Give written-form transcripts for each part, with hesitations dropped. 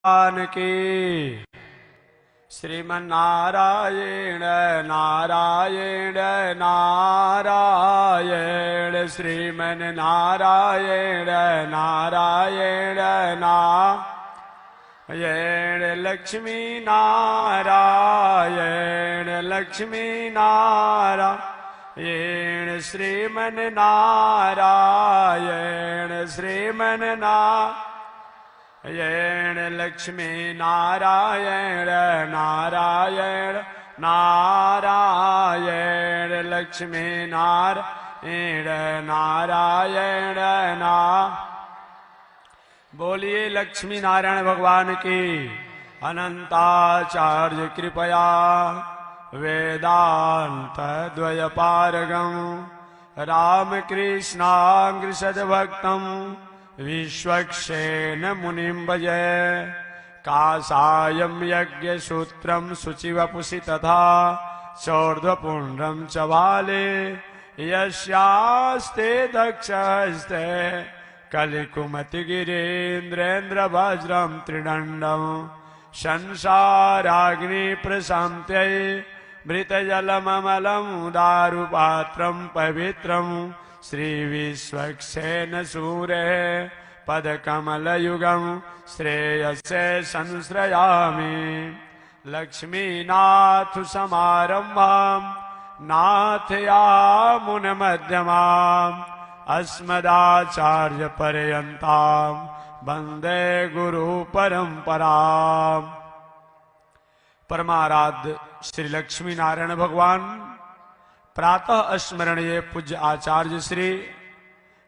भगवान की। श्रीमन्नारायण नारायण नारायण श्रीमन्नारायण नारायण नारायण लक्ष्मी नारायण लक्ष्मी नारायण श्रीमन्नारायण श्रीमन्नारायण लक्ष्मी नारायण नारायण नारायण लक्ष्मी नारायण नारायण बोलिए लक्ष्मी नारायण भगवान की। अनंताचार्य कृपया वेदांत द्वयपारगम रामकृष्णांग्र सद्भक्तम विश्वक्षेण मुनिं भजे। काषायं यज्ञसूत्रं शुचिवपुषि तथा चौर्ध्वपुण्ड्रं च बाले यस्यास्ते दक्षहस्ते कलिकुमतिगिरीन्द्रेन्द्रवज्रं त्रिदण्डं संसाराग्नि प्रशान्त्यै मृतजलममलं दारुपात्रं पवित्रं श्रीविश्वक्सेन सूरे पदकमलयुगं श्रेयसे संश्रयामि। लक्ष्मीनाथ समारम्भां नाथयामुनमध्यमाम् अस्मदाचार्यपर्यन्तां वन्दे गुरुपरम्पराम्। परमाराध्य श्री लक्ष्मी नारायण भगवान प्रातः स्मरणीय पूज्य आचार्य श्री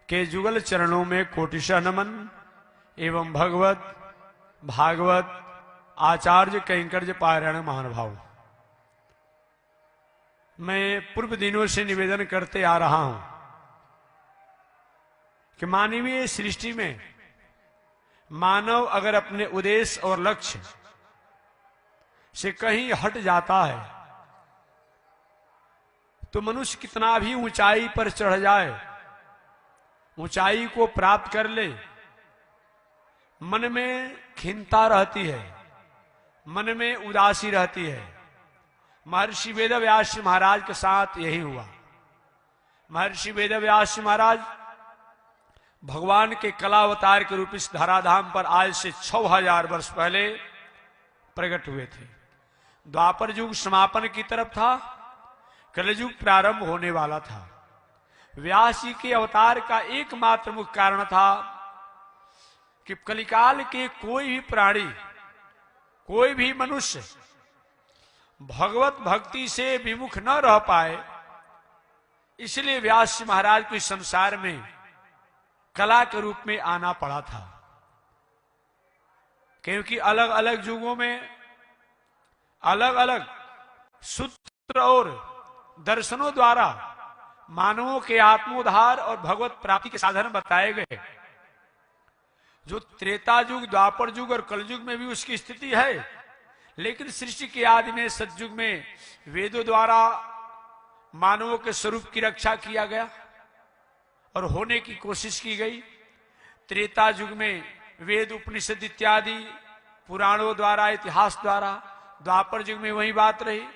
के जुगल चरणों में कोटिशः नमन एवं भगवत भागवत आचार्य कैंकर्य पारायण महानुभाव। मैं पूर्व दिनों से निवेदन करते आ रहा हूं कि मानवीय सृष्टि में मानव अगर अपने उद्देश्य और लक्ष्य से कहीं हट जाता है तो मनुष्य कितना भी ऊंचाई पर चढ़ जाए, ऊंचाई को प्राप्त कर ले, मन में खिन्नता रहती है, मन में उदासी रहती है। महर्षि वेदव्यास महाराज के साथ यही हुआ। महर्षि वेदव्यास महाराज भगवान के कलावतार के रूप इस धराधाम पर आज से 6000 वर्ष पहले प्रकट हुए थे। द्वापर युग समापन की तरफ था, कलयुग प्रारंभ होने वाला था। व्यास जी के अवतार का एकमात्र मुख्य कारण था कि कलिकाल के कोई भी प्राणी, कोई भी मनुष्य भगवत भक्ति से विमुख न रह पाए, इसलिए व्यास जी महाराज को इस संसार में कला के रूप में आना पड़ा था। क्योंकि अलग अलग युगों में अलग अलग सूत्र और दर्शनों द्वारा मानवों के आत्मोद्धार और भगवत प्राप्ति के साधन बताए गए। जो त्रेता युग, द्वापर युग और कलयुग में भी उसकी स्थिति है, लेकिन सृष्टि के आदि में सतयुग में वेदों द्वारा मानवों के स्वरूप की रक्षा किया गया और होने की कोशिश की गई। त्रेता युग में वेद उपनिषद इत्यादि पुराणों द्वारा, इतिहास द्वारा, द्वापर युग में वही बात रही।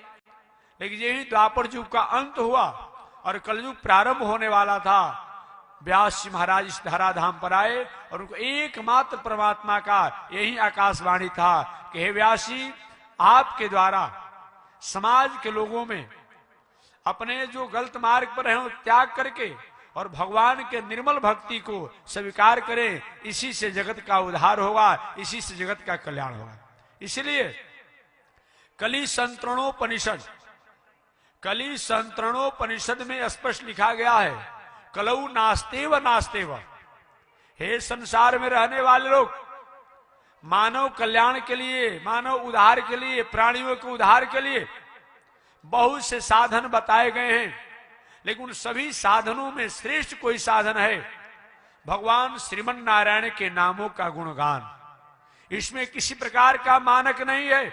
लेकिन यही द्वापर युग का अंत हुआ और कलयुग प्रारंभ होने वाला था। व्यास जी महाराज इस धराधाम पर आए और उनको एकमात्र परमात्मा का यही आकाशवाणी था कि हे व्यास जी, आपके द्वारा समाज के लोगों में अपने जो गलत मार्ग पर हैं त्याग करके और भगवान के निर्मल भक्ति को स्वीकार करें, इसी से जगत का उद्धार होगा, इसी से जगत का कल्याण होगा। इसलिए कली संतरणोपनिषद में स्पष्ट लिखा गया है, कलऊ नास्तेव नास्तेव। हे संसार में रहने वाले लोग, मानव कल्याण के लिए, मानव उद्धार के लिए, प्राणियों के उद्धार के लिए बहुत से साधन बताए गए हैं, लेकिन उन सभी साधनों में श्रेष्ठ कोई साधन है भगवान श्रीमन नारायण के नामों का गुणगान। इसमें किसी प्रकार का मानक नहीं है,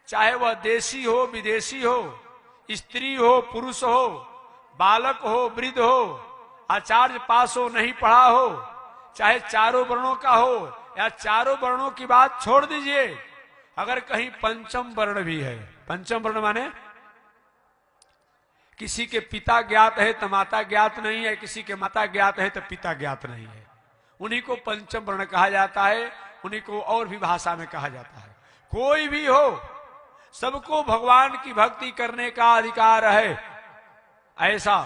चाहे वह देशी हो, विदेशी हो, स्त्री हो, पुरुष हो, बालक हो, वृद्ध हो, आचार्य पास हो, नहीं पढ़ा हो, चाहे चारों वर्णों का हो या चारों वर्णों की बात छोड़ दीजिए, अगर कहीं पंचम वर्ण भी है, पंचम वर्ण माने किसी के पिता ज्ञात है तो माता ज्ञात नहीं है, किसी के माता ज्ञात है तो पिता ज्ञात नहीं है, उन्हीं को पंचम वर्ण कहा जाता है, उन्हीं को और भी भाषा में कहा जाता है। कोई भी हो, सबको भगवान की भक्ति करने का अधिकार है, ऐसा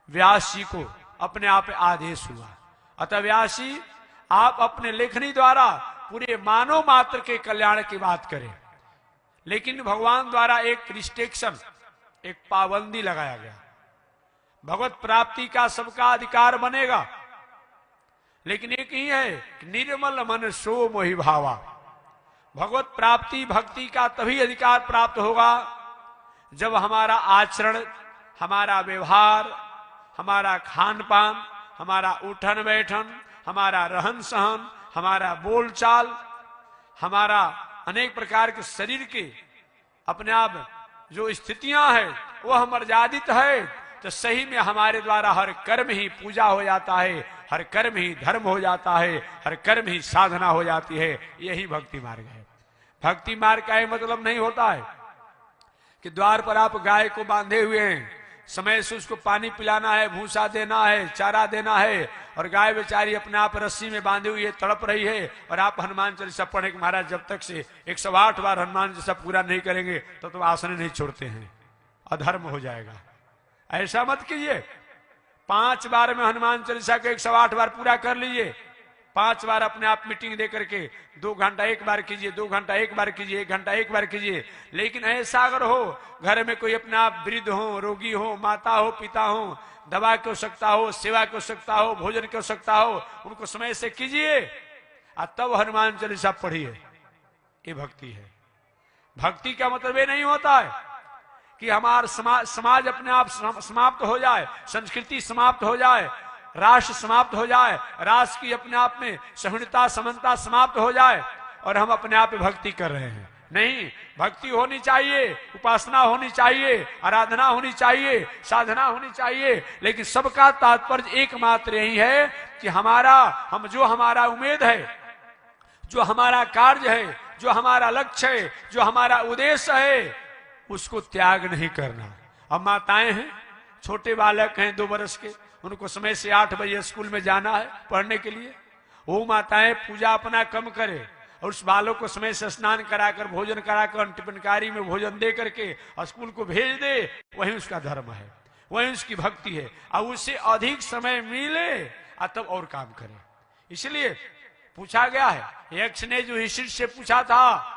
व्यास जी को अपने आप आदेश हुआ। अतः व्यास जी आप अपने लेखनी द्वारा पूरे मानव मात्र के कल्याण की बात करें, लेकिन भगवान द्वारा एक रिस्ट्रिक्शन, एक पाबंदी लगाया गया। भगवत प्राप्ति का सबका अधिकार बनेगा, लेकिन एक ही है कि निर्मल मन सो मोहि भावा। भगवत प्राप्ति भक्ति का तभी अधिकार प्राप्त होगा जब हमारा आचरण, हमारा व्यवहार, हमारा खान पान, हमारा उठन बैठन, हमारा रहन सहन, हमारा बोलचाल, हमारा अनेक प्रकार के शरीर के अपने आप जो स्थितियां हैं वह मर्यादित है, तो सही में हमारे द्वारा हर कर्म ही पूजा हो जाता है, हर कर्म ही धर्म हो जाता है, हर कर्म ही साधना हो जाती है। यही भक्ति मार्ग है। भक्ति मार्ग का मतलब नहीं होता है कि द्वार पर आप गाय को बांधे हुए हैं, समय से उसको पानी पिलाना है, भूसा देना है, चारा देना है, और गाय बेचारी अपने आप रस्सी में बांधी हुई है, तड़प रही है, और आप हनुमान चालीसा पढ़े कि महाराज जब तक से 108 बार हनुमान चालीसा पूरा नहीं करेंगे तो आसन नहीं छोड़ते हैं, अधर्म हो जाएगा। ऐसा मत कीजिए। 5 बार में हनुमान चालीसा को 108 बार पूरा कर लीजिए। 5 बार अपने आप मीटिंग दे करके 2 घंटा एक बार कीजिए, 2 घंटा एक बार कीजिए, 1 घंटा एक बार कीजिए। लेकिन ऐसा अगर हो घर में कोई अपने आप वृद्ध हो, रोगी हो, माता हो, पिता हो, दवा की आवश्यकता हो, सेवा की आवश्यकता हो, भोजन की आवश्यकता हो, उनको समय से कीजिए और तब हनुमान चालीसा पढ़िए। ये भक्ति है। भक्ति का मतलब ये नहीं होता है कि हमारा समाज अपने आप समाप्त हो जाए, संस्कृति समाप्त हो जाए, राष्ट्र समाप्त हो जाए, राष्ट्र की अपने आप में सहिष्णुता समानता समाप्त हो जाए और हम अपने आप में भक्ति कर रहे हैं। नहीं, भक्ति होनी चाहिए, उपासना होनी चाहिए, आराधना होनी चाहिए, साधना होनी चाहिए, लेकिन सबका तात्पर्य एकमात्र यही है कि जो हमारा उम्मीद है, जो हमारा कार्य है, जो हमारा लक्ष्य है, जो हमारा उद्देश्य है, उसको त्याग नहीं करना। अब माताएं हैं, छोटे बालक हैं 2 वर्ष के, उनको समय से 8 बजे स्कूल में जाना है पढ़ने के लिए। वो माताएं पूजा अपना कम करे और उस बालक को समय से स्नान कराकर, भोजन कराकर, टिफिनकारी में भोजन दे करके स्कूल को भेज दे, वही उसका धर्म है, वही उसकी भक्ति है। और उससे अधिक समय मिले तब और काम करे। इसलिए पूछा गया है, यक्ष ने जो ऋषि से पूछा था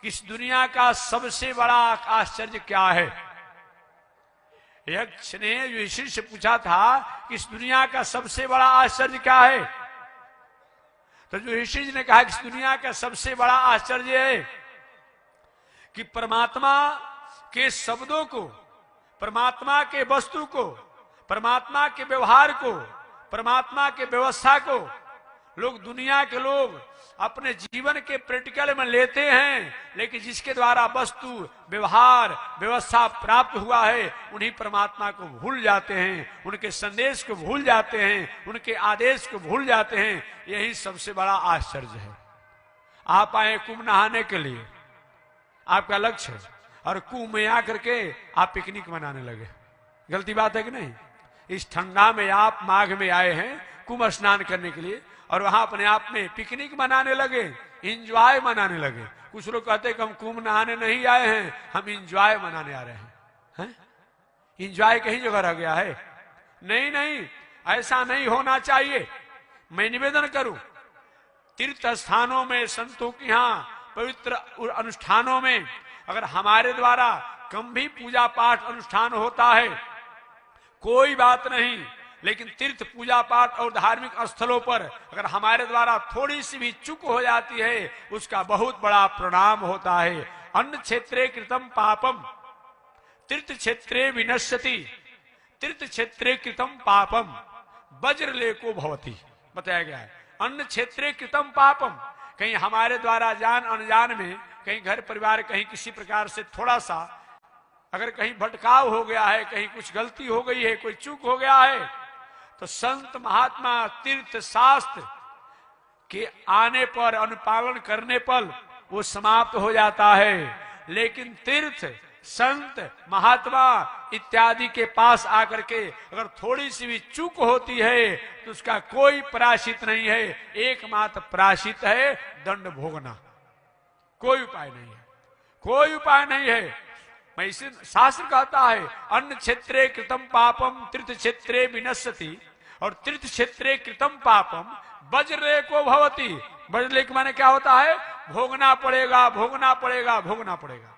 कि इस दुनिया का सबसे बड़ा आश्चर्य क्या है, यक्ष ने जो ऋषि से पूछा था कि इस दुनिया का सबसे बड़ा आश्चर्य क्या है, तो जो ऋषि ने कहा कि इस दुनिया का सबसे बड़ा आश्चर्य है कि परमात्मा के शब्दों को, परमात्मा के वस्तु को, परमात्मा के व्यवहार को, परमात्मा के व्यवस्था को दुनिया के लोग अपने जीवन के प्रैक्टिकल में लेते हैं, लेकिन जिसके द्वारा वस्तु, व्यवहार, व्यवस्था प्राप्त हुआ है, उन्हीं परमात्मा को भूल जाते हैं, उनके संदेश को भूल जाते हैं, उनके आदेश को भूल जाते हैं। यही सबसे बड़ा आश्चर्य है। आप आए कुंभ नहाने के लिए, आपका लक्ष्य है, और कुंभ में आकर के आप पिकनिक मनाने लगे, गलती बात है कि नहीं? इस ठंडा में आप माघ में आए हैं कुंभ स्नान करने के लिए और वहां अपने आप में पिकनिक मनाने लगे, इंजॉय मनाने लगे। कुछ लोग कहते हैं कि हम कुंभ नहाने नहीं आए हैं, हम इंजॉय मनाने आ रहे हैं। इंजॉय कहीं जगह रह गया है? नहीं नहीं, ऐसा नहीं होना चाहिए। मैं निवेदन करूं, तीर्थ स्थानों में, संतों के यहाँ पवित्र अनुष्ठानों में अगर हमारे द्वारा कम भी पूजा पाठ अनुष्ठान होता है, कोई बात नहीं, लेकिन तीर्थ पूजा पाठ और धार्मिक स्थलों पर अगर हमारे द्वारा थोड़ी सी भी चूक हो जाती है, उसका बहुत बड़ा परिणाम होता है। अन्य क्षेत्रे कृतम पापम तीर्थ क्षेत्रे विनश्यति, तीर्थ क्षेत्रे कृतम पापम वज्रलेको भवति, बताया गया है। अन्य क्षेत्रे कृतम पापम, कहीं हमारे द्वारा जान अनजान में, कहीं घर परिवार, कहीं किसी प्रकार से थोड़ा सा अगर कहीं भटकाव हो गया है, कहीं कुछ गलती हो गई है, कोई चूक हो गया है, तो संत महात्मा, तीर्थ शास्त्र के आने पर, अनुपालन करने पर वो समाप्त हो जाता है। लेकिन तीर्थ, संत, महात्मा इत्यादि के पास आकर के अगर थोड़ी सी भी चूक होती है तो उसका कोई प्रायश्चित नहीं है। एकमात्र प्रायश्चित है दंड भोगना, कोई उपाय नहीं है, कोई उपाय नहीं है। मैं इसे शास्त्र कहता है अन्य क्षेत्रे कृतम पापम तीर्थ क्षेत्रे विनश्यति, और तीर्थ क्षेत्रे कृतम पापम वज्रे को भवती। वज्रे के माने क्या होता है? भोगना पड़ेगा, भोगना पड़ेगा, भोगना पड़ेगा।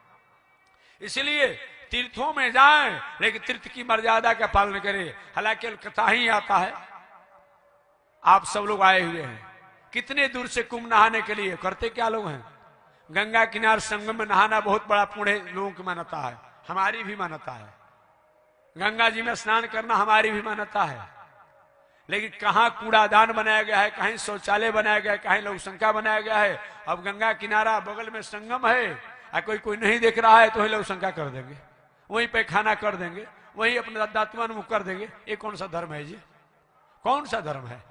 इसलिए तीर्थों में जाएं, लेकिन तीर्थ की मर्यादा का पालन करें। हालांकि कथा ही आता है, आप सब लोग आए हुए हैं कितने दूर से कुंभ नहाने के लिए। करते क्या लोग हैं? गंगा किनार संगम में नहाना बहुत बड़ा पुण्य लोगों की मान्यता है, हमारी भी मान्यता है। गंगा जी में स्नान करना हमारी भी मान्यता है। लेकिन कहाँ कूड़ादान बनाया गया है, कहीं शौचालय बनाया गया है, कहीं लघुशंका बनाया गया है। अब गंगा किनारा बगल में संगम है, कोई नहीं देख रहा है तो वही लघुशंका कर देंगे, वहीं पे खाना कर देंगे, वहीं अपने दातुआ मुख कर देंगे। ये कौन सा धर्म है जी? कौन सा धर्म है?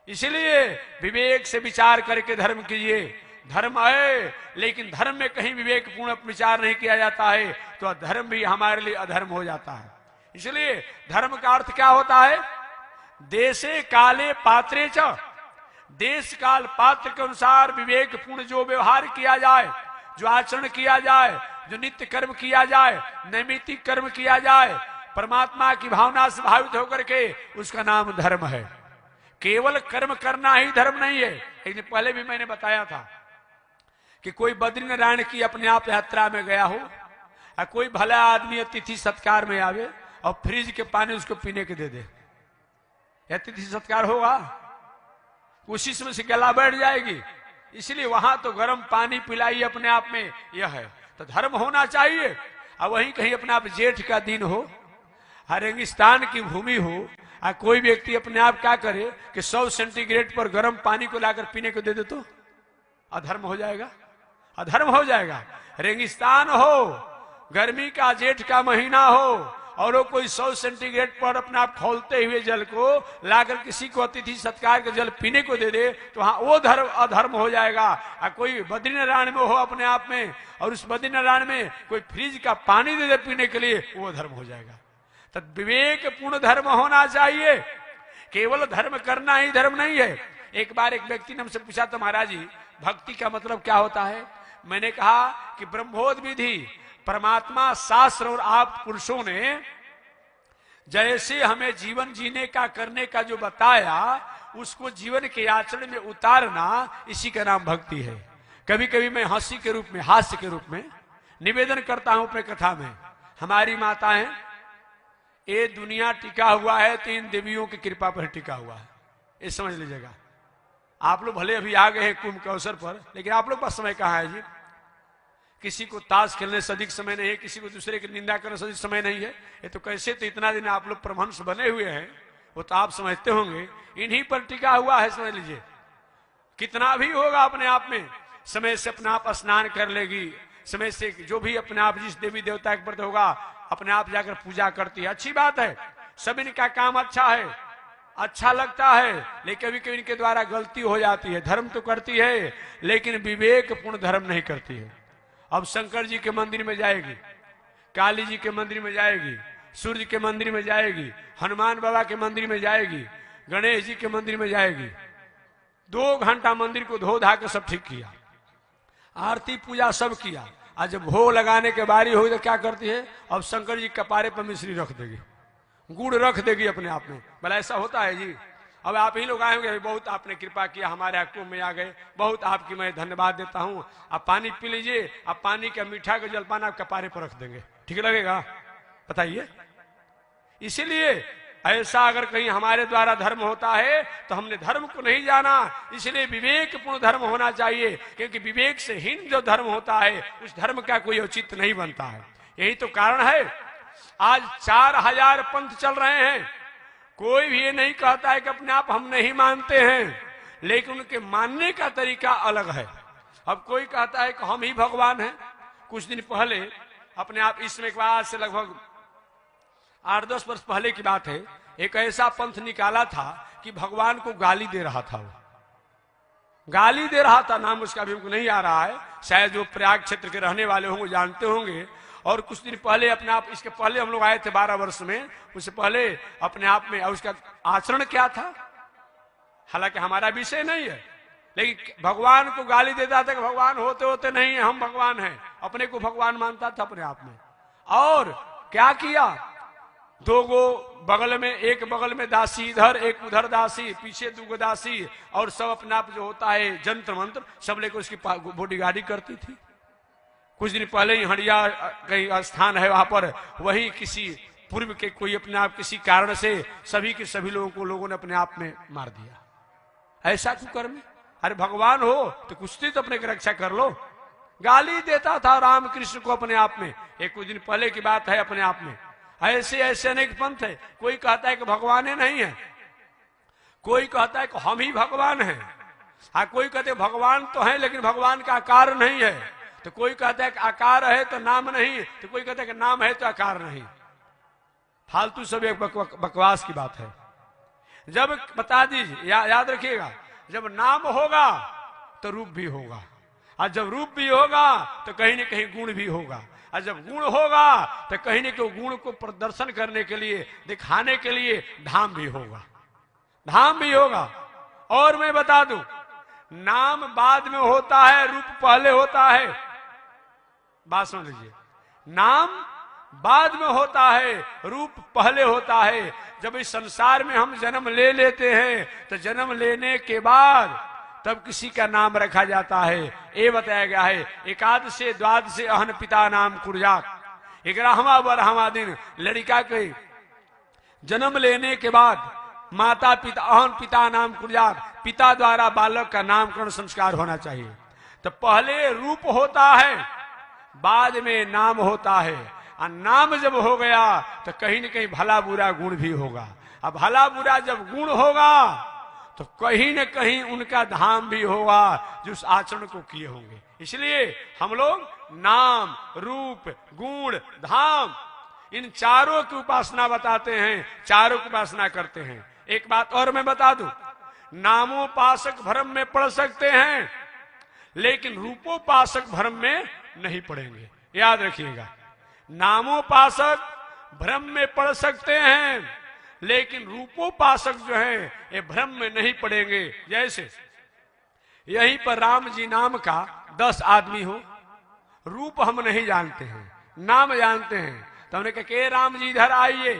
इसलिए विवेक से विचार करके धर्म कीजिए। धर्म है, लेकिन धर्म में कहीं विवेकपूर्ण विचार नहीं किया जाता है तो धर्म भी हमारे लिए अधर्म हो जाता है। इसलिए धर्म का अर्थ क्या होता है? देशे काले पात्रे च, देश काल पात्र के अनुसार विवेकपूर्ण जो व्यवहार किया जाए, जो आचरण किया जाए, जो नित्य कर्म किया जाए, नैमित्तिक कर्म किया जाए, परमात्मा की भावना से भावित होकर के, उसका नाम धर्म है। केवल कर्म करना ही धर्म नहीं है। एक दिन पहले भी मैंने बताया था कि कोई बद्रीनारायण की अपने आप यात्रा में गया हो, और कोई भला आदमी अतिथि सत्कार में आवे और फ्रिज के पानी उसको पीने के दे दे, अतिथि सत्कार होगा? उसी समय से गला बैठ जाएगी। इसलिए वहां तो गर्म पानी पिलाई अपने आप में यह है। तो धर्म होना चाहिए। और वहीं कहीं अपने आप जेठ का दिन हो, रेगिस्तान की भूमि हो, और कोई व्यक्ति अपने आप क्या करे कि 100 सेंटीग्रेड पर गर्म पानी को लाकर पीने को दे दे तो अधर्म हो जाएगा, अधर्म हो जाएगा। रेगिस्तान हो, गर्मी का जेठ का महीना हो, और वो कोई 100 सेंटीग्रेड पर अपने आप खोलते हुए जल को लाकर किसी को अतिथि सत्कार के जल पीने को दे दे तो हाँ वो धर्म अधर्म हो जाएगा। और कोई बद्रीनारायण में हो अपने आप में, और उस बद्रीनारायण में कोई फ्रिज का पानी दे दे पीने के लिए, वो धर्म हो जाएगा। तो विवेकपूर्ण धर्म होना चाहिए। केवल धर्म करना ही धर्म नहीं है। एक बार एक व्यक्ति ने हमसे पूछा था, महाराज जी भक्ति का मतलब क्या होता है? मैंने कहा कि ब्रह्मोद विधि, परमात्मा, शास्त्र और आप पुरुषों ने जैसे हमें जीवन जीने का, करने का जो बताया, उसको जीवन के आचरण में उतारना, इसी का नाम भक्ति है। कभी कभी मैं हंसी के रूप में, हास्य के रूप में निवेदन करता हूं अपने कथा में, हमारी माताएं, ये दुनिया टिका हुआ है 3 देवियों की कृपा पर टिका हुआ है, ये समझ लीजिएगा। आप लोग भले अभी आ गए हैं कुंभ के अवसर पर, लेकिन आप लोग पास समय कहाँ है जी? किसी को ताश खेलने से अधिक समय नहीं है, किसी को दूसरे की निंदा करने से अधिक समय नहीं है। ये तो कैसे, तो इतना दिन आप लोग परमहंस बने हुए हैं, वो तो आप समझते होंगे, इन्हीं पर टिका हुआ है। समझ लीजिए कितना भी होगा अपने आप में, समय से अपने आप स्नान कर लेगी, समय से जो भी अपने आप जिस देवी देवता के प्रति होगा अपने आप जाकर पूजा करती है। अच्छी बात है, सब इनका काम अच्छा है, अच्छा लगता है, लेकिन कभी कभी इनके द्वारा गलती हो जाती है। धर्म तो करती है लेकिन विवेकपूर्ण धर्म नहीं करती है। अब शंकर जी के मंदिर में जाएगी, काली जी के मंदिर में जाएगी, सूर्य के मंदिर में जाएगी, हनुमान बाबा के मंदिर में जाएगी, गणेश जी के मंदिर में जाएगी। 2 घंटा मंदिर को धो धा के सब ठीक किया, आरती पूजा सब किया। आज जब भोग लगाने के बारी होगी तो क्या करती है? अब शंकर जी कपारे पर मिश्री रख देगी, गुड़ रख देगी अपने आप में। भला ऐसा होता है जी? अब आप ही लोग आए होंगे, बहुत आपने कृपा किया, हमारे कुंभ में आ गए, बहुत आपकी मैं धन्यवाद देता हूं। आप पानी पी लीजिए, आप पानी का मीठा का जलपान आप कपारे पर रख देंगे, ठीक लगेगा? बताइए। इसीलिए ऐसा अगर कहीं हमारे द्वारा धर्म होता है तो हमने धर्म को नहीं जाना। इसलिए विवेकपूर्ण धर्म होना चाहिए, क्योंकि विवेक से हीन जो धर्म होता है उस धर्म का कोई औचित्य नहीं बनता है। यही तो कारण है आज 4000 पंथ चल रहे हैं। कोई भी ये नहीं कहता है कि अपने आप हम नहीं मानते हैं, लेकिन उनके मानने का तरीका अलग है। अब कोई कहता है कि हम ही भगवान हैं। कुछ दिन पहले अपने आप, इसमें के बाद से लगभग 8-10 वर्ष पहले की बात है, एक ऐसा पंथ निकाला था कि भगवान को गाली दे रहा था वो। गाली दे रहा था, नाम उसका भी हमको नहीं आ रहा है, शायद जो प्रयाग क्षेत्र के रहने वाले होंगे जानते होंगे। और कुछ दिन पहले अपने आप, इसके पहले हम लोग आए थे 12 वर्ष में, उससे पहले अपने आप में, और उसका आचरण क्या था, हालांकि हमारा विषय नहीं है, लेकिन भगवान को गाली देता था कि भगवान होते होते नहीं है, हम भगवान हैं, अपने को भगवान मानता था अपने आप में। और क्या किया, दो गो बगल में, एक बगल में दासी इधर, एक उधर दासी, पीछे दो दासी, और सब अपने आप जो होता है जंत्र मंत्र सब लेकर उसकी बॉडीगार्डी करती थी। कुछ दिन पहले ही हड़िया कहीं स्थान है, वहां पर वही किसी पूर्व के कोई अपने आप किसी कारण से सभी के सभी लोगों ने अपने आप में मार दिया। ऐसा क्यों कर्म? अरे भगवान हो तो कुछ तो अपने की रक्षा कर लो। गाली देता था रामकृष्ण को अपने आप में, एक कुछ दिन पहले की बात है अपने आप में। ऐसे ऐसे अनेक पंथ है, कोई कहता है कि भगवान नहीं है, कोई कहता है कि हम ही भगवान हैं, कोई कहते भगवान तो है लेकिन भगवान का आकार नहीं है, तो कोई कहता है कि आकार है तो नाम नहीं, तो कोई कहता है कि नाम है तो आकार नहीं। फालतू सब एक बकवास की बात है। जब बता दीजिए, याद रखिएगा, जब नाम होगा तो रूप भी होगा, और जब रूप भी होगा तो कहीं न कहीं गुण भी होगा, और जब गुण होगा तो कहीं न कहीं गुण को प्रदर्शन करने के लिए, दिखाने के लिए धाम भी होगा, धाम भी होगा। और मैं बता दूं, नाम बाद में होता है, रूप पहले होता है। बात समझ लीजिए, नाम बाद में होता है, रूप पहले होता है। जब इस संसार में हम जन्म ले लेते हैं तो जन्म लेने के बाद तब किसी का नाम रखा जाता है। ये बताया गया है, एकादश से द्वादश से अहन पिता नाम कुर्जात, 11वां 12वां दिन लड़का के जन्म लेने के बाद माता पिता, अहन पिता नाम कुर्जात, पिता द्वारा बालक का नामकरण संस्कार होना चाहिए। तो पहले रूप होता है, बाद में नाम होता है, और नाम जब हो गया तो कहीं न कहीं भला बुरा गुण भी होगा। अब भला बुरा जब गुण होगा तो कहीं न कहीं उनका धाम भी होगा जो उस आचरण को किए होंगे। इसलिए हम लोग नाम, रूप, गुण, धाम, इन चारों की उपासना बताते हैं, चारों की उपासना करते हैं। एक बात और मैं बता दूं, नामोपासक भ्रम में पड़ सकते हैं लेकिन रूपोपासक भ्रम में नहीं पड़ेंगे, याद रखिएगा। नामोपासक भ्रम में पड़ सकते हैं लेकिन रूपोपासक जो है ये भ्रम में नहीं पड़ेंगे। जैसे यहीं पर राम जी नाम का 10 आदमी हो, रूप हम नहीं जानते हैं, नाम जानते हैं, तो हमने कहा कि राम जी इधर आइए।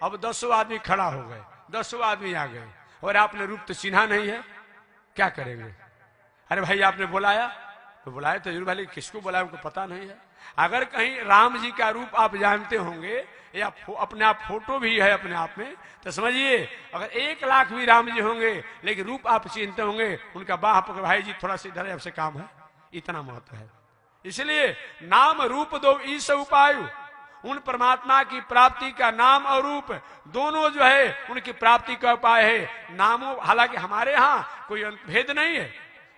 अब 10 आदमी खड़ा हो गए, 10 आदमी आ गए, और आपने रूप तो चिन्हा नहीं है, क्या करेंगे? अरे भाई आपने बुलाया तो बुलाया तो जरूर, भाई किसको बुलाया उनको पता नहीं है। अगर कहीं राम जी का रूप आप जानते होंगे या अपने आप फोटो भी है अपने आप में, तो समझिए अगर 1 लाख भी राम जी होंगे लेकिन रूप आप चिन्हते होंगे, उनका बाह पकड़, भाई जी थोड़ा सा इधर आपसे काम है, इतना महत्व है। इसलिए नाम रूप दो ईश उपाय, उन परमात्मा की प्राप्ति का नाम और रूप दोनों जो है उनकी प्राप्ति का उपाय है। नामों, हालांकि हमारे यहाँ कोई भेद नहीं है,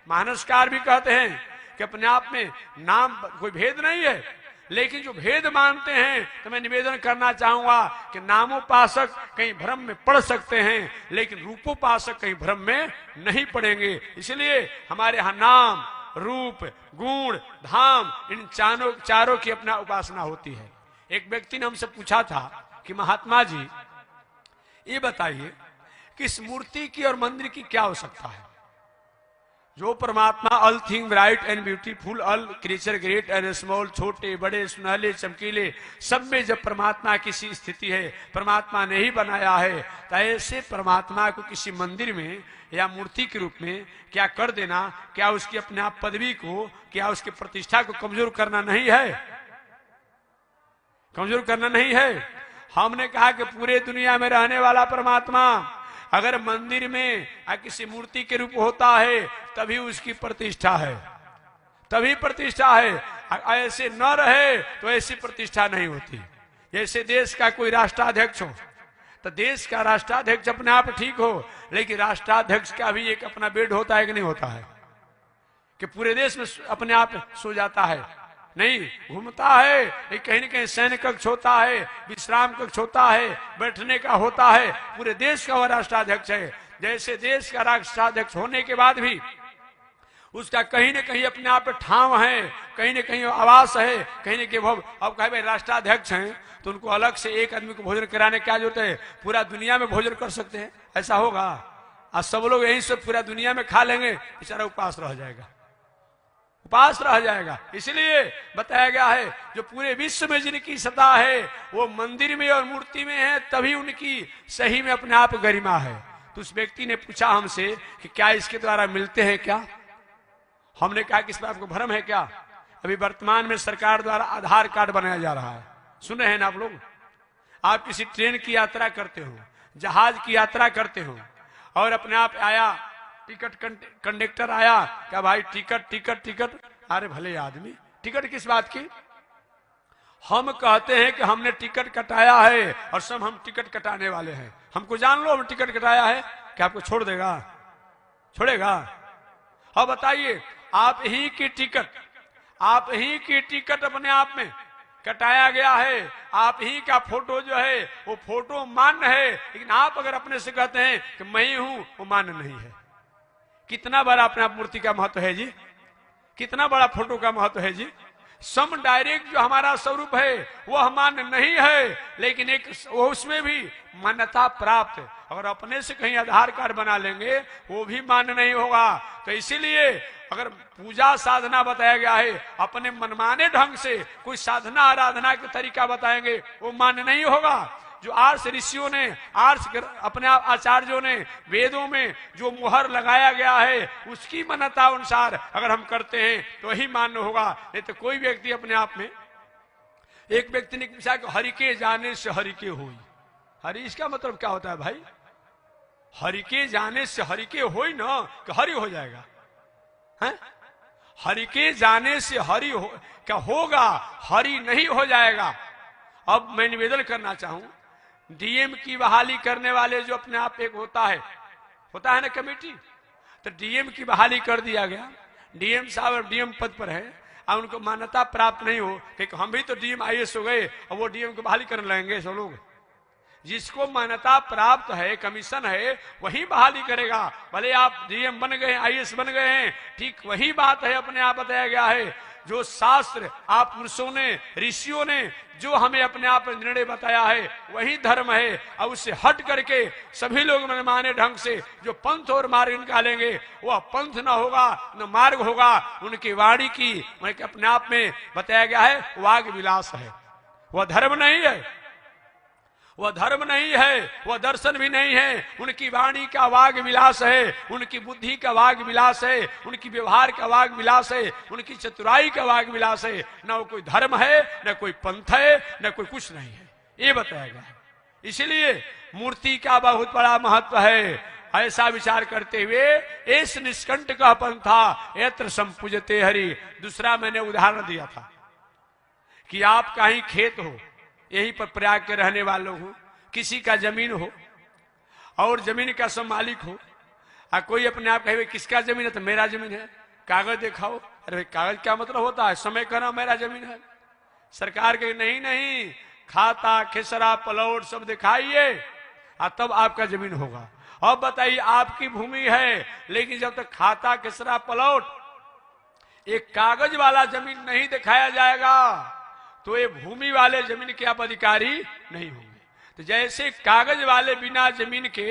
मानसकार भी कहते हैं कि अपने आप में नाम कोई भेद नहीं है, लेकिन जो भेद मानते हैं तो मैं निवेदन करना चाहूंगा कि नामोपासक कहीं भ्रम में पड़ सकते हैं लेकिन रूपोपासक कहीं भ्रम में नहीं पड़ेंगे। इसलिए हमारे यहाँ नाम, रूप, गुण, धाम, इन चारों की अपना उपासना होती है। एक व्यक्ति ने हमसे पूछा था कि महात्मा जी ये बताइए कि इस मूर्ति की और मंदिर की क्या आवश्यकता है? जो परमात्मा all thing bright and beautiful, all creature great and small, छोटे बड़े सुनहले चमकीले, सब में जब परमात्मा की स्थिति है, परमात्मा ने ही बनाया है, तो ऐसे परमात्मा को किसी मंदिर में या मूर्ति के रूप में क्या कर देना, क्या उसकी अपने आप पदवी को, क्या उसकी प्रतिष्ठा को कमजोर करना नहीं है? कमजोर करना नहीं है। हमने कहा कि पूरे दुनिया में रहने वाला परमात्मा अगर मंदिर में या किसी मूर्ति के रूप होता है तभी उसकी प्रतिष्ठा है, तभी प्रतिष्ठा है। ऐसे न रहे तो ऐसी प्रतिष्ठा नहीं होती। जैसे देश का कोई राष्ट्राध्यक्ष हो तो देश का राष्ट्राध्यक्ष अपने आप ठीक हो, लेकिन राष्ट्राध्यक्ष का भी एक अपना बेड होता है कि नहीं होता है, कि पूरे देश में अपने आप सो जाता है? नहीं, घूमता है। कहीं न कहीं सैन्य कक्ष होता है, विश्राम कक्ष होता है, बैठने का होता है। पूरे देश का वह राष्ट्राध्यक्ष है। जैसे देश का राष्ट्राध्यक्ष होने के बाद भी उसका कहीं न कहीं अपने आप पे ठाव है, कहीं न कहीं आवास है, कहीं न कहीं वो अब कहे भाई राष्ट्राध्यक्ष हैं तो उनको अलग से एक आदमी को भोजन कराने क्या जरूरत है, पूरा दुनिया में भोजन कर सकते हैं। ऐसा होगा? आज सब लोग यहीं से पूरा दुनिया में खा लेंगे, बेचारा उपास रह जाएगा, उपास रह जाएगा। इसलिए बताया गया है जो पूरे विश्व में जिनकी सत्ता है वो मंदिर में और मूर्ति में है, तभी उनकी सही में अपने आप गरिमा है। तो उस व्यक्ति ने पूछा हमसे कि क्या इसके द्वारा मिलते हैं क्या? हमने कहा कि इस पर आपको भ्रम है क्या? अभी वर्तमान में सरकार द्वारा आधार कार्ड बनाया जा रहा है, सुन रहे हैं ना आप लोग? आप किसी ट्रेन की यात्रा करते हो, जहाज की यात्रा करते हो और अपने आप आया टिकट कंडक्टर आया, क्या भाई टिकट टिकट टिकट? अरे भले आदमी, टिकट किस बात की? हम कहते हैं कि हमने टिकट कटाया है और सब हम टिकट कटाने वाले हैं, हमको जान लो हम टिकट कटाया है, क्या आपको छोड़ देगा? छोड़ेगा? अब बताइए, आप ही की टिकट अपने आप में कटाया गया है, आप ही का फोटो जो है वो फोटो मान्य है, लेकिन आप अगर अपने से कहते हैं कि मैं ही हूं, वो मान्य नहीं है। कितना बड़ा अपने आप मूर्ति का महत्व है जी, कितना बड़ा फोटो का महत्व है जी। सम डायरेक्ट जो हमारा स्वरूप है वह मान्य नहीं है, लेकिन एक वो उसमें भी मान्यता प्राप्त है। अगर अपने से कहीं आधार कार्ड बना लेंगे वो भी मान्य नहीं होगा। तो इसीलिए अगर पूजा साधना बताया गया है, अपने मनमाने ढंग से कोई साधना आराधना के तरीका बताएंगे वो मान्य नहीं होगा। जो आर्ष ऋषियों ने, आर्ष अपने आचार्यों ने वेदों में जो मुहर लगाया गया है उसकी मान्यता अनुसार अगर हम करते हैं तो वही मान्य होगा। नहीं तो कोई व्यक्ति अपने आप में, एक व्यक्ति ने पूछा कि हरि के जाने से हरि के होई, हरि इसका मतलब क्या होता है भाई? हरि के जाने से हरि के होई ना कि हरि हो जाएगा है? हरि के जाने से हरि हो क्या होगा? हरि नहीं हो जाएगा। अब मैं निवेदन करना चाहूं, डीएम की बहाली करने वाले जो अपने आप एक होता है ना कमेटी, तो डीएम की बहाली कर दिया गया। डीएम साहब डीएम पद पर है और उनको मान्यता प्राप्त नहीं हो कि हम भी तो डीएम आईएएस हो गए और वो डीएम को बहाली करने लगेंगे सब लोग। जिसको मान्यता प्राप्त है, कमीशन है, वही बहाली करेगा। भले आप डीएम बन गए, आईएएस बन गए हैं, ठीक वही बात है अपने आप बताया गया है। जो शास्त्र आप पुरुषों ने, ऋषियों ने जो हमें अपने आप निर्णय बताया है वही धर्म है, और उससे हट करके सभी लोग मनमाने ढंग से जो पंथ और मार्ग निकालेंगे वह पंथ न होगा न मार्ग होगा। उनकी वाणी की अपने आप में बताया गया है वाग विलास है, वह धर्म नहीं है, वह धर्म नहीं है, वह दर्शन भी नहीं है। उनकी वाणी का वाग विलास है, उनकी बुद्धि का वाग विलास है, उनकी व्यवहार का वाग विलास है, उनकी चतुराई का वाग विलास है। न वो कोई धर्म है, न कोई पंथ है, न कोई कुछ नहीं है, ये बताया गया है। इसलिए मूर्ति का बहुत बड़ा महत्व है। ऐसा विचार करते हुए इस निष्कंठ का पंथा यत्र संपूजते हरि। दूसरा मैंने उदाहरण दिया था कि आप कहीं खेत हो, यहीं पर प्रयाग के रहने वालों हो, किसी का जमीन हो और जमीन का सब मालिक हो, और कोई अपने आप कहे किसका जमीन है, तो मेरा जमीन है, कागज दिखाओ। अरे भाई कागज क्या मतलब होता है? समय कहना मेरा जमीन है। सरकार के नहीं, खाता खेसरा पलौट सब दिखाइए और तब आपका जमीन होगा। अब बताइए आपकी भूमि है, लेकिन जब तक खाता खेसरा पलौट एक कागज वाला जमीन नहीं दिखाया जाएगा तो ये भूमि वाले जमीन के आप अधिकारी नहीं होंगे। तो जैसे कागज वाले बिना जमीन के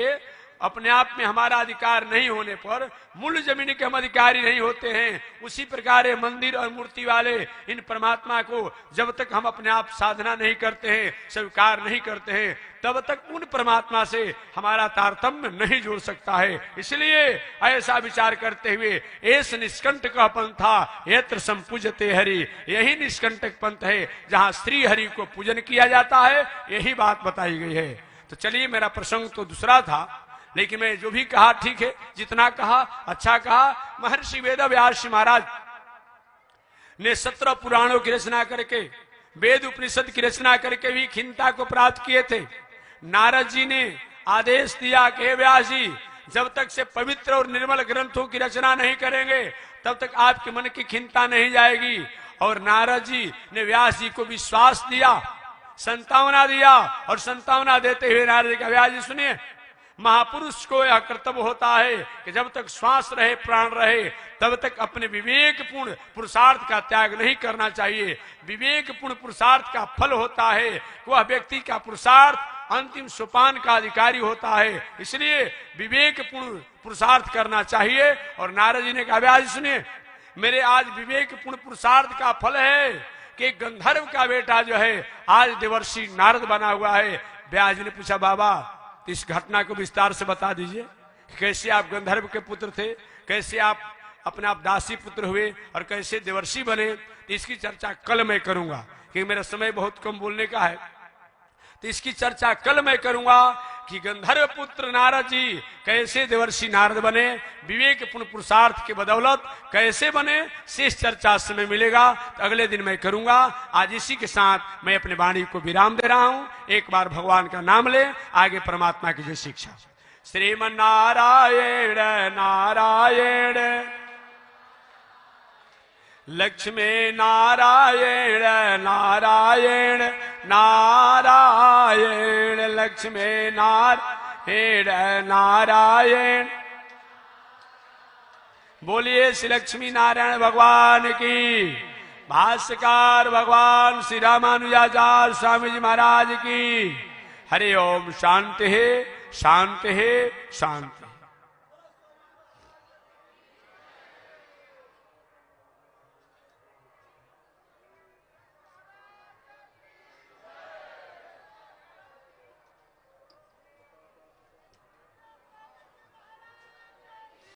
अपने आप में हमारा अधिकार नहीं होने पर मूल जमीन के हम अधिकारी नहीं होते हैं, उसी प्रकार मंदिर और मूर्ति वाले इन परमात्मा को जब तक हम अपने आप साधना नहीं करते हैं, स्वीकार नहीं करते हैं, तब तक उन परमात्मा से हमारा तारतम्य नहीं जुड़ सकता है। इसलिए ऐसा विचार करते हुए ऐस निष्कंठ का पंथा यत्र संपूजते हरि, यही निष्कंटक पंथ है जहां श्री हरि को पूजन किया जाता है। यही बात बताई गई है। तो चलिए, मेरा प्रसंग तो दूसरा था, लेकिन मैं जो भी कहा ठीक है, जितना कहा अच्छा कहा। महर्षि वेद व्यास महाराज ने 17 पुराणों की रचना करके, वेद उपनिषद की रचना करके भी खिन्नता को प्राप्त किए थे। नारद जी ने आदेश दिया कि हे व्यास जी, जब तक से पवित्र और निर्मल ग्रंथों की रचना नहीं करेंगे तब तक आपके मन की खिन्नता नहीं जाएगी। और नारद जी ने व्यास जी को विश्वास दिया, संतावना दिया, और संतावना देते हुए नारद जी का, व्यास जी सुनिए, महापुरुष को यह कर्तव्य होता है कि जब तक श्वास रहे, प्राण रहे, तब तक अपने विवेकपूर्ण पुरुषार्थ का त्याग नहीं करना चाहिए। विवेकपूर्ण पुरुषार्थ का फल होता है, वह व्यक्ति का पुरुषार्थ अंतिम सोपान का अधिकारी होता है। इसलिए विवेकपूर्ण पुरुषार्थ करना चाहिए। और नारद जी ने कहा, व्यास सुनिए, मेरे आज विवेकपूर्ण पुरुषार्थ का फल है कि गंधर्व का बेटा जो है आज देवर्षि नारद बना हुआ है। व्यास जी ने पूछा, बाबा इस घटना को विस्तार से बता दीजिए, कैसे आप गंधर्व के पुत्र थे, कैसे आप अपने आप दासी पुत्र हुए और कैसे देवर्षि बने। तो इसकी चर्चा कल मैं करूंगा, क्योंकि मेरा समय बहुत कम बोलने का है। तो इसकी चर्चा कल मैं करूंगा कि गंधर्व पुत्र नारद जी कैसे देवर्षि नारद बने, विवेकपूर्ण पुरुषार्थ के बदौलत कैसे बने, शेष चर्चा समय मिलेगा तो अगले दिन मैं करूंगा। आज इसी के साथ मैं अपने वाणी को विराम दे रहा हूं। एक बार भगवान का नाम ले, आगे परमात्मा की जो शिक्षा। श्रीमन नारायण नारायण लक्ष्मी नारायण नारायण नारायण लक्ष्मी नारायण नारायण। बोलिए श्री लक्ष्मी नारायण भगवान की। भाष्यकार भगवान श्री रामानुजाचार्य स्वामी जी महाराज की। हरि ओम। शांति है, शांति है, शांति।